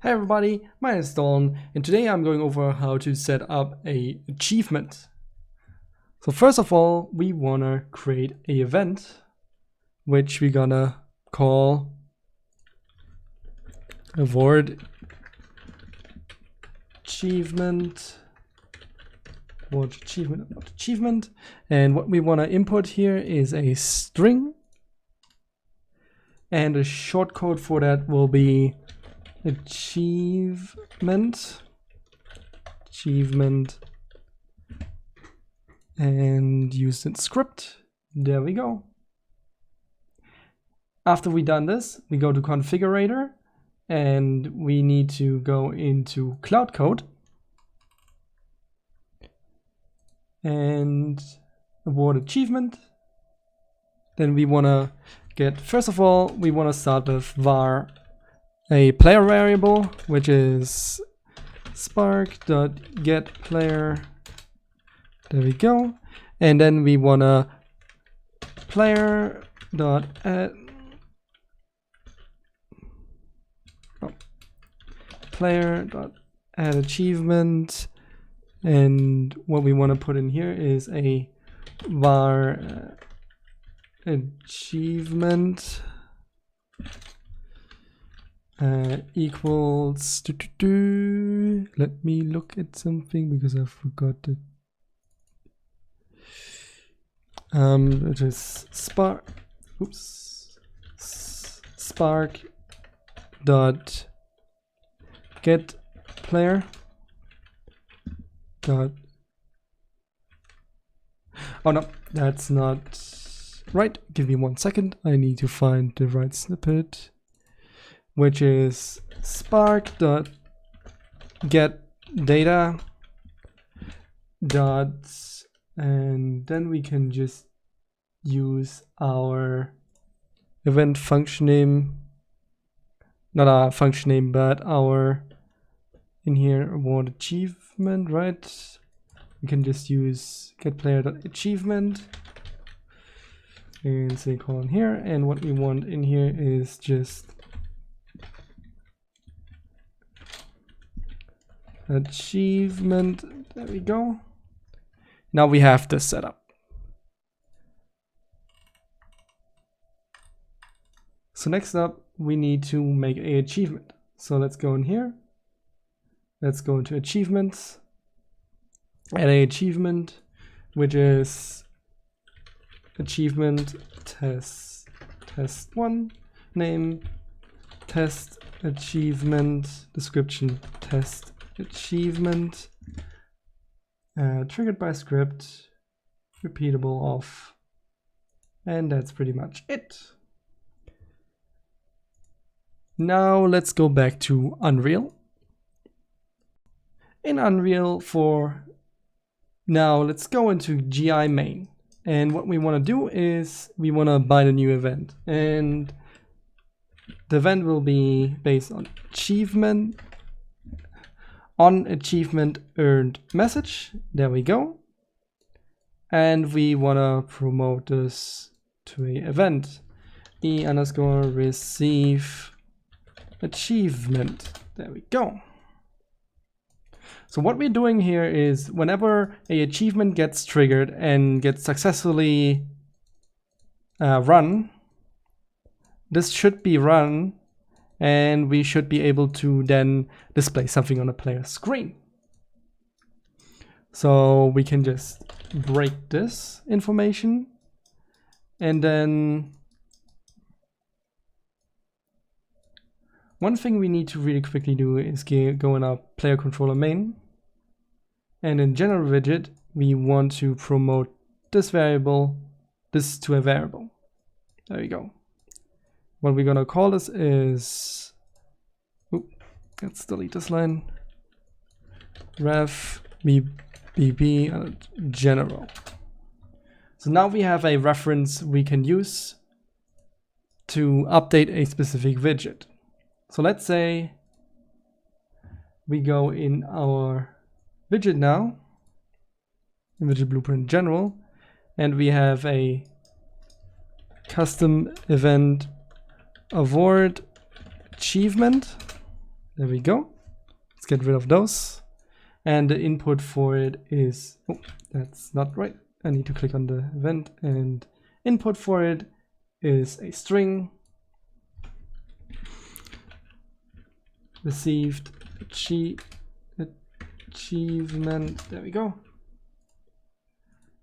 Hey everybody, my name is Dawn, and today I'm going over how to set up a achievement. So first of all, we wanna create an event, which we're gonna call award achievement. And what we wanna import here is a string, and the shortcode for that will be achievement, and use it script. There we go. After we done this, we go to configurator, and we need to go into cloud code and award achievement. Then we want to get, first of all, we want to start with var a player variable, which is spark.getPlayer. There we go. And then we want to player.add achievement. And what we want to put in here is a var achievement equals let me look at something because I forgot it. It is spark dot get player dot, oh no, that's not right. Give me 1 second. I need to find the right snippet, which is spark dot get data dot, and then we can just use our event function name, not our function name, but our in here award achievement, right? We can just use get player dot achievement and semicolon here, and what we want in here is just achievement. There we go. Now we have this set up. So next up, we need to make a achievement. So let's go in here. Let's go into achievements, add a achievement, which is achievement test 1, name test achievement, description test achievement, triggered by script, repeatable off, and that's pretty much it. Now let's go back to Unreal. In Unreal let's go into GI main, and what we want to do is we want to bind a new event, and the event will be based on achievement earned message. There we go. And we want to promote this to a event e_receive achievement. There we go. So what we're doing here is whenever a achievement gets triggered and gets successfully run, this should be run, and we should be able to then display something on a player's screen. So we can just break this information, and then one thing we need to really quickly do is go in our player controller main, and in general widget we want to promote this variable, this to a variable. There we go. What we're gonna call this is, let's delete this line, ref bb general. So now we have a reference we can use to update a specific widget. So let's say we go in our widget now, in widget blueprint general, and we have a custom event award achievement. There we go. Let's get rid of those. And the input for it is, oh, that's not right. I need to click on the event, and input for it is a string. Received achievement. There we go.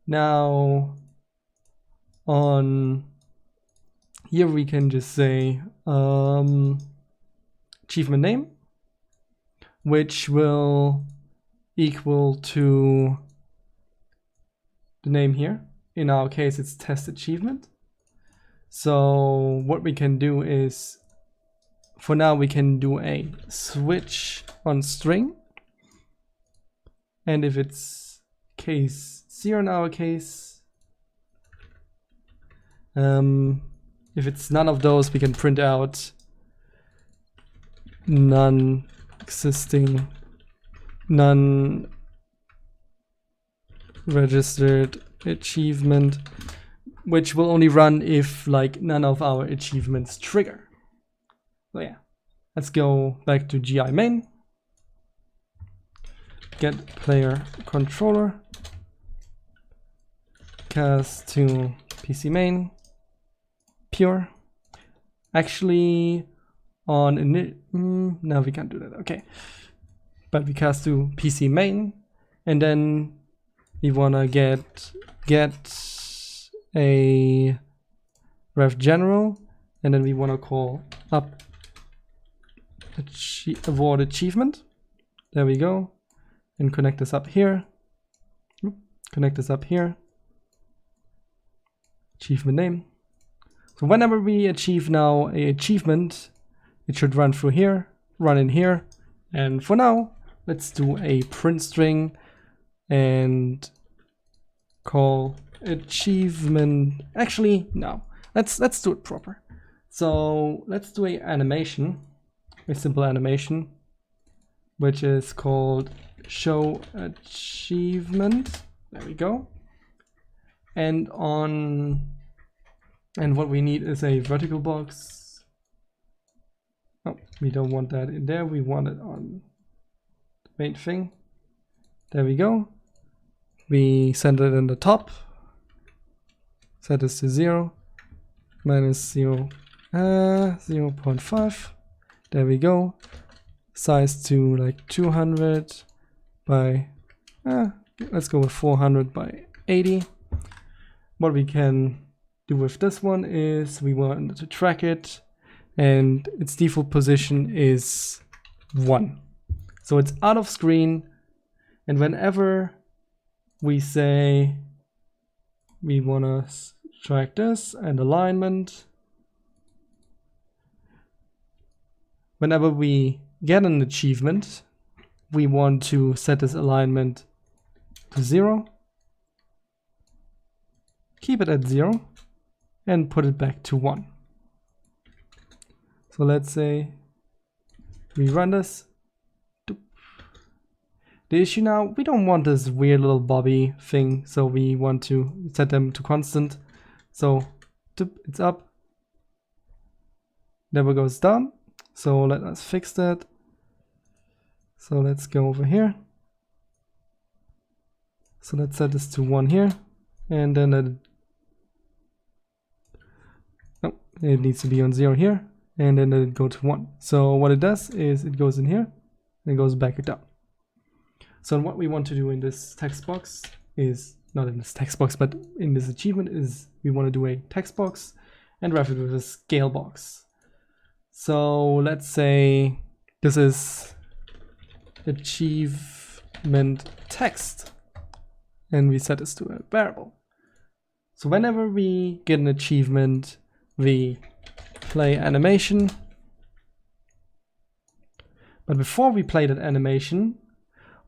Now on here we can just say achievement name, which will equal to the name here. In our case, it's test achievement. So what we can do is, for now, we can do a switch on string. And if it's case 0 in our case, if it's none of those, we can print out none existing, none registered achievement, which will only run if like none of our achievements trigger. So yeah, let's go back to GI main, get player controller, cast to PC main, pure. Actually, on no, we can't do that. Okay, but we cast to PC main, and then we wanna get a ref general, and then we wanna call up award achievement. There we go, and connect this up here. Connect this up here. Achievement name. So whenever we achieve now a achievement, it should run through here, run in here. And for now, let's do a print string and call achievement. Actually, no. Let's do it proper. So let's do a animation, a simple animation, which is called show achievement. There we go. And what we need is a vertical box. Oh, we don't want that in there. We want it on the main thing. There we go. We send it in the top. Set this to 0. Minus 0. 0.5. There we go. Size to like 200 by, let's go with 400 by 80. What we can do with this one is we want to track it, and its default position is 1. So it's out of screen, and whenever we say we want to track this and alignment, whenever we get an achievement, we want to set this alignment to 0, keep it at 0, and put it back to 1. So let's say we run this. The issue now, we don't want this weird little bobby thing, so we want to set them to constant. So it's up, never goes down. So let us fix that. So let's go over here. So let's set this to 1 here, and then it needs to be on 0 here, and then it go to 1. So what it does is it goes in here and it goes back down. So what we want to do in this text box is, not in this text box, but in this achievement, is we want to do a text box and wrap it with a scale box. So let's say this is achievement text, and we set this to a variable. So whenever we get an achievement, we play animation. But before we play that animation,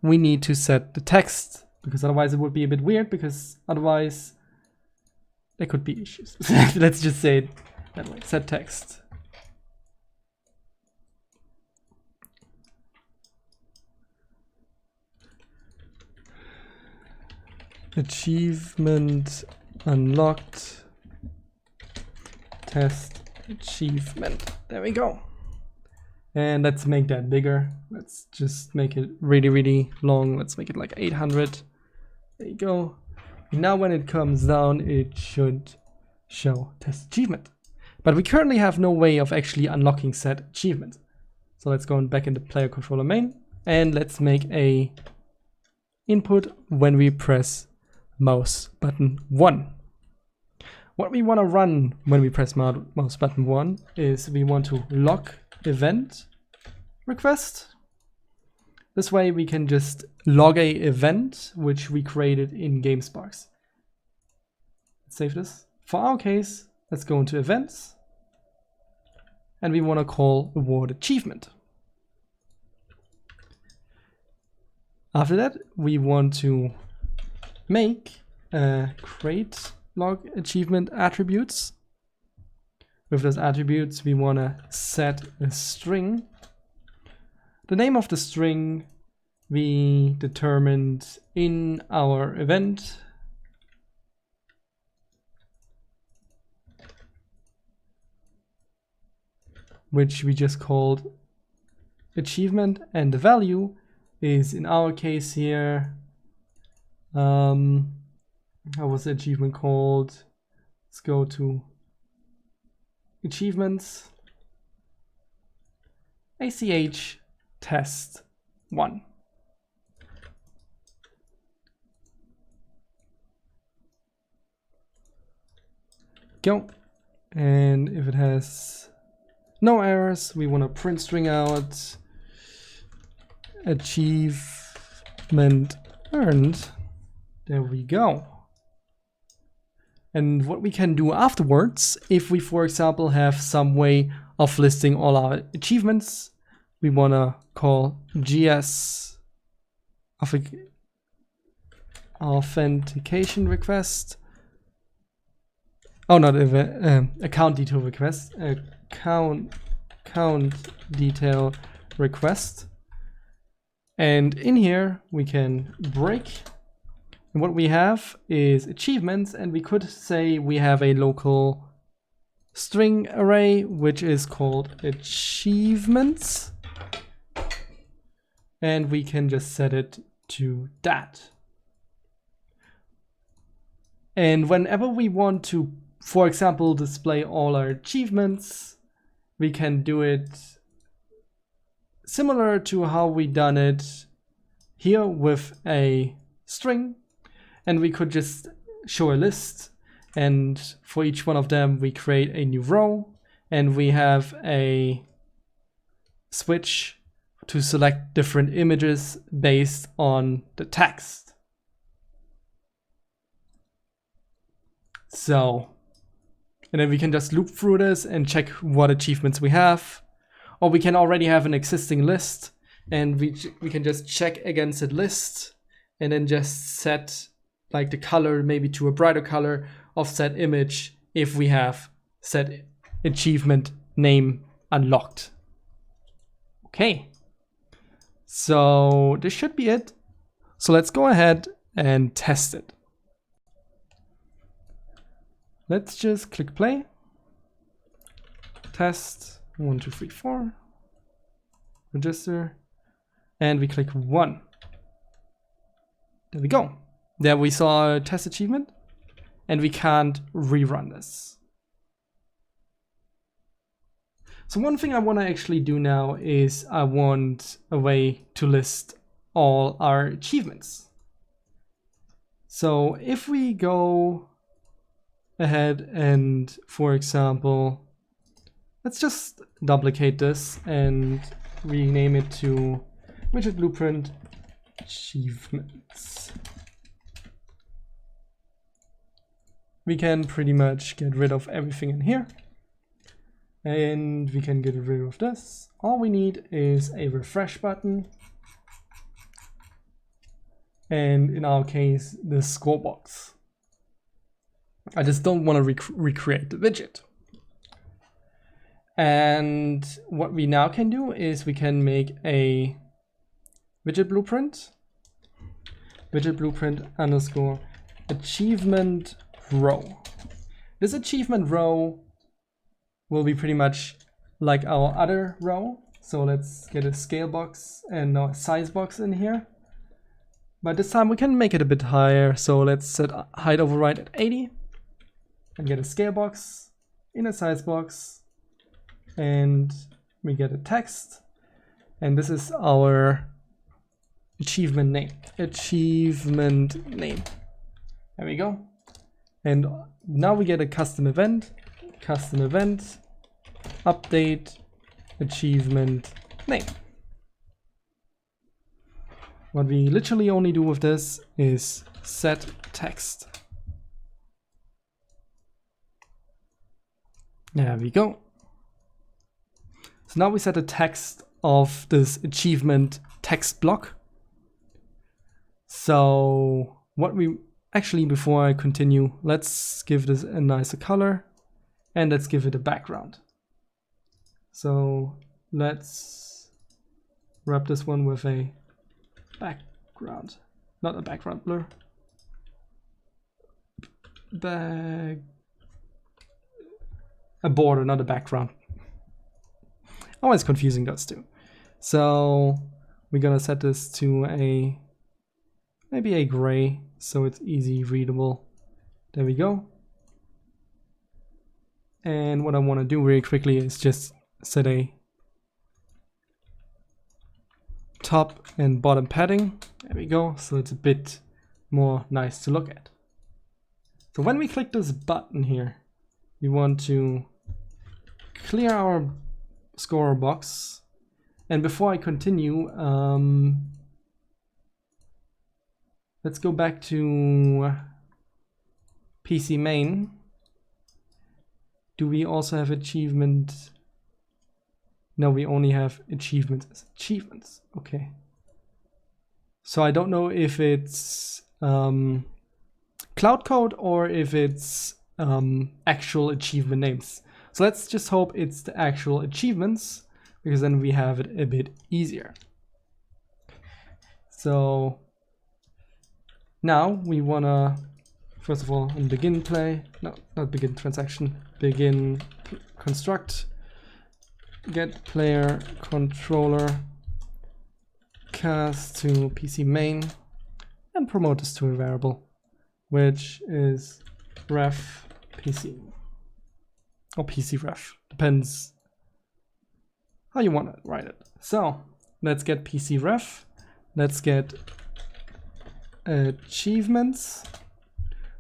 we need to set the text, because otherwise it would be a bit weird, because otherwise there could be issues. Let's just say it that way. Set text. Achievement unlocked. Test achievement. There we go. And let's make that bigger. Let's just make it really, really long. Let's make it like 800. There you go. And now when it comes down, it should show test achievement. But we currently have no way of actually unlocking said achievement. So let's go back into player controller main and let's make a input when we press mouse button 1. What we want to run when we press mouse button 1 is we want to log event request. This way we can just log a event which we created in Gamesparks. Let's save this. For our case, let's go into events and we want to call award achievement. After that, we want to make create log achievement attributes. With those attributes, we want to set a string. The name of the string we determined in our event. Which we just called achievement, and the value is in our case here, how was the achievement called? Let's go to achievements, ACH test 1. Go. And if it has no errors, we want to print string out achievement earned. There we go. And what we can do afterwards, if we, for example, have some way of listing all our achievements, we want to call GS authentication request. Oh, not account detail request. Account detail request. And in here we can break. And what we have is achievements, and we could say we have a local string array which is called achievements. And we can just set it to that. And whenever we want to, for example, display all our achievements, we can do it similar to how we done it here with a string. And we could just show a list, and for each one of them we create a new row, and we have a switch to select different images based on the text. So, and then we can just loop through this and check what achievements we have. Or we can already have an existing list, and we can just check against that list and then just set like the color maybe to a brighter color of that image if we have set achievement name unlocked. Okay, so this should be it. So let's go ahead and test it. Let's just click play. Test 1, 2, 3, 4. Register. And we click 1. There we go. There we saw a test achievement. And we can't rerun this. So one thing I want to actually do now is I want a way to list all our achievements. So if we go ahead and, for example, let's just duplicate this and rename it to widget blueprint achievements. We can pretty much get rid of everything in here. And we can get rid of this. All we need is a refresh button. And in our case, the score box. I just don't want to recreate the widget. And what we now can do is we can make a widget blueprint underscore achievement row. This achievement row will be pretty much like our other row. So let's get a scale box and now a size box in here. But this time we can make it a bit higher. So let's set height override at 80 and get a scale box in a size box. And we get a text. And this is our achievement name. Achievement name. There we go. And now we get a custom event. Custom event. Update achievement name. What we literally only do with this is set text. There we go. So now we set the text of this achievement text block. So what we actually, before I continue, let's give this a nicer color and let's give it a background. So let's wrap this one with a background, not a background blur. A border, not a background. Always confusing those two. So we're gonna set this to a maybe a gray, so it's easy readable. There we go. And what I want to do really quickly is just set a top and bottom padding. There we go. So it's a bit more nice to look at. So when we click this button here, we want to clear our scorer box. And before I continue, let's go back to PC main. Do we also have achievement? No, we only have achievements as achievements. Okay. So I don't know if it's cloud code or if it's actual achievement names. So let's just hope it's the actual achievements, because then we have it a bit easier. So now we wanna, first of all, in begin play, no, not begin transaction, begin construct, get player controller cast to PC main, and promote this to a variable, which is ref PC or PC ref, depends how you want to write it. So let's get PC ref, let's get achievements,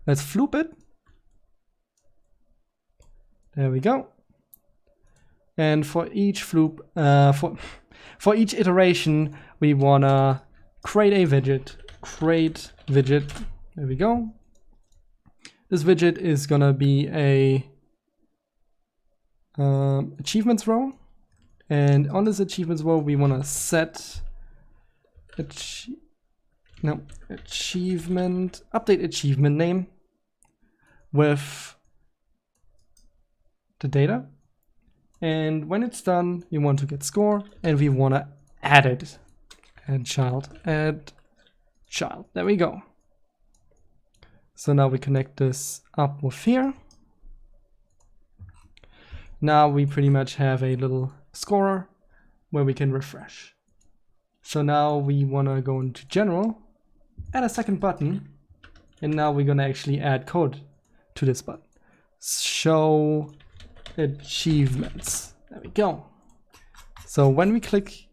let's floop it. There we go. And for each floop, for each iteration, we wanna create a widget. Create widget. There we go. This widget is gonna be a achievements row, and on this achievements row, we wanna set achievement, update achievement name with the data. And when it's done, we want to get score, and we want to add it. Add child. There we go. So now we connect this up with here. Now we pretty much have a little scorer where we can refresh. So now we want to go into general, add a second button, and now we're going to actually add code to this button. Show achievements. There we go. So when we click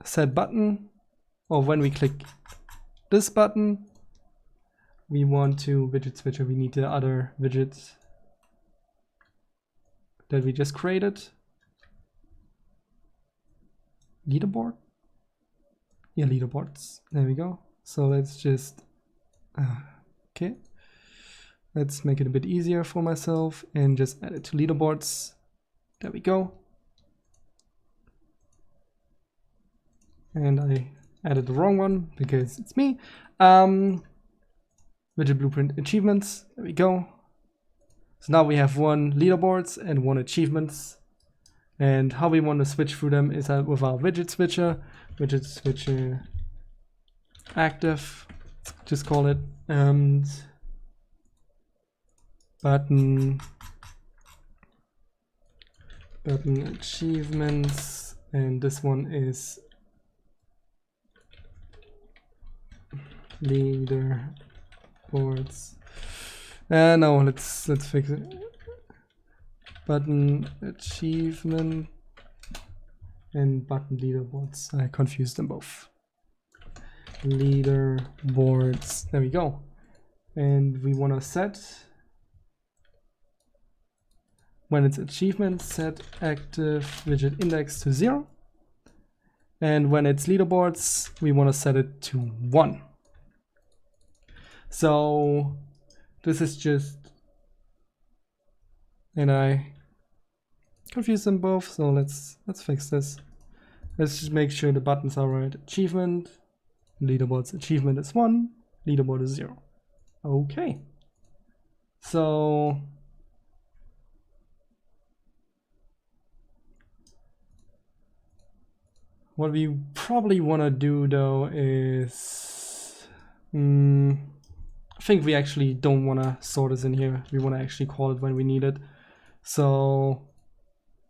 set button, or when we click this button, we want to widget switcher. We need the other widget that we just created. Leaderboard? Yeah, leaderboards. There we go. So let's just, okay. Let's make it a bit easier for myself and just add it to leaderboards. There we go. And I added the wrong one because it's me. Widget blueprint achievements. There we go. So now we have one leaderboards and one achievements. And how we want to switch through them is with our widget switcher. Widget switcher active. Let's just call it. And button achievements and this one is leaderboards. No, let's fix it. Button achievement and button leaderboards. I confused them both. Leaderboards. There we go. And we want to set, when it's achievement, set active widget index to 0. And when it's leaderboards, we want to set it to 1. So this is just, and I confused them both, so let's fix this. Let's just make sure the buttons are right. Achievement, leaderboards achievement is 1, leaderboard is 0. Okay. So what we probably want to do though is, I think we actually don't want to sort this in here. We want to actually call it when we need it. So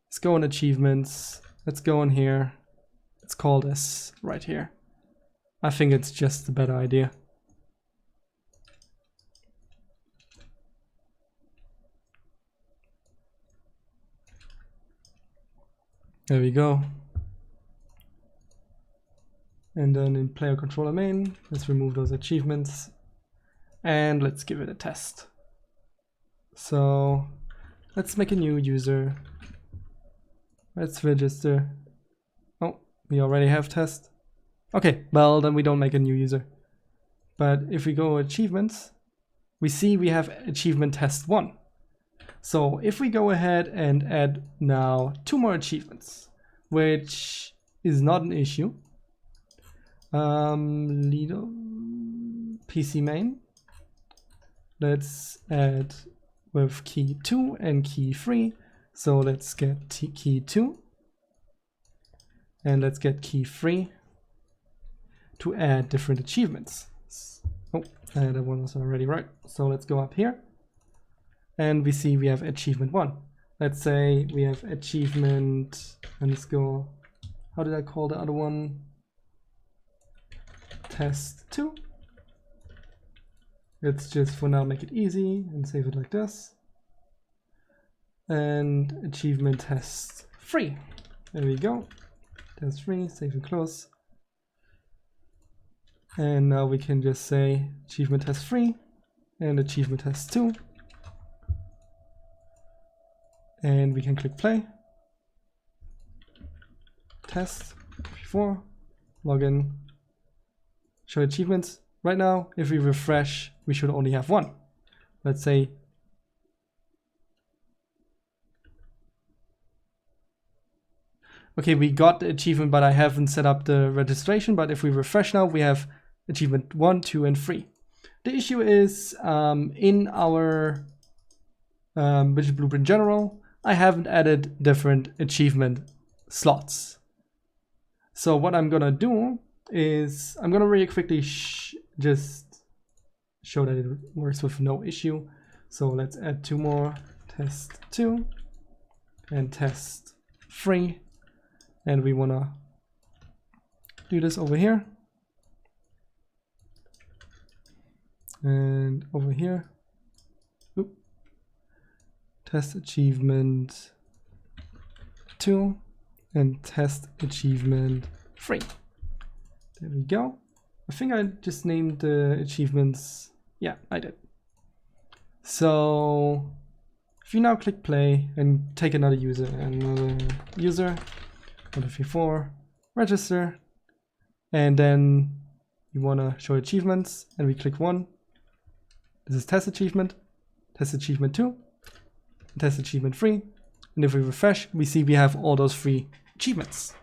let's go in achievements. Let's go in here. It's called as right here. I think it's just a better idea. There we go. And then in player controller main, let's remove those achievements and let's give it a test. So let's make a new user. Let's register. Oh, we already have test. Okay, well then we don't make a new user. But if we go achievements, we see we have achievement test 1. So if we go ahead and add now 2 more achievements, which is not an issue. Leader PC main. Let's add with key 2 and key 3. So let's get key 2 and let's get key 3 to add different achievements. Oh, that one was already right. So let's go up here and we see we have achievement 1. Let's say we have achievement, and let's go, how did I call the other one? Test 2. Let's just for now make it easy and save it like this. And achievement test 3. There we go. Test 3, save and close. And now we can just say achievement test 3 and achievement test 2. And we can click play. Test, UE4, login, show achievements. Right now, if we refresh, we should only have 1. Let's say okay, we got the achievement, but I haven't set up the registration. But if we refresh now, we have achievement 1, 2, and 3. The issue is in our widget blueprint general, I haven't added different achievement slots. So what I'm gonna do is I'm gonna really quickly just show that it works with no issue. So let's add 2 more, test 2 and test 3. And we wanna do this over here and over here. Oop. Test achievement 2 and test achievement 3. There we go. I think I just named the achievements. Yeah, I did. So if you now click play and take another user, UE4, register, and then you want to show achievements, and we click 1. This is test achievement 2, test achievement 3, and if we refresh, we see we have all those 3 achievements.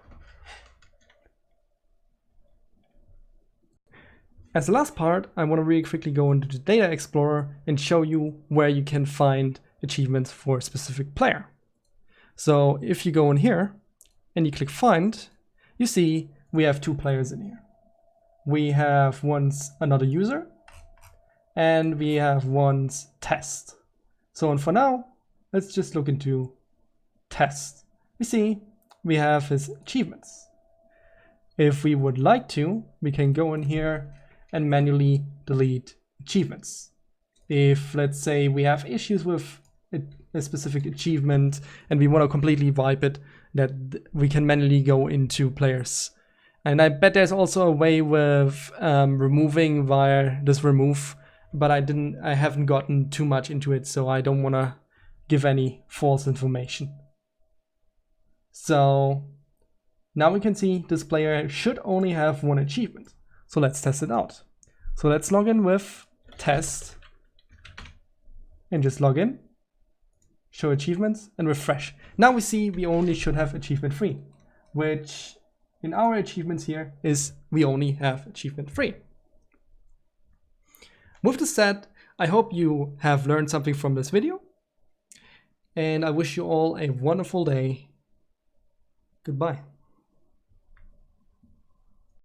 As the last part, I want to really quickly go into the Data Explorer and show you where you can find achievements for a specific player. So if you go in here and you click find, you see we have 2 players in here. We have one's another user and we have one's test. So and for now, let's just look into test. We see we have his achievements. If we would like to, we can go in here and manually delete achievements. If, let's say, we have issues with a specific achievement and we want to completely wipe it, that we can manually go into players. And I bet there's also a way with removing via this remove, but I haven't gotten too much into it, so I don't want to give any false information. So now we can see this player should only have one achievement. So let's test it out. So let's log in with test and just log in, show achievements and refresh. Now we see we only should have achievement 3, which in our achievements here is we only have achievement 3. With this said, I hope you have learned something from this video, and I wish you all a wonderful day. Goodbye.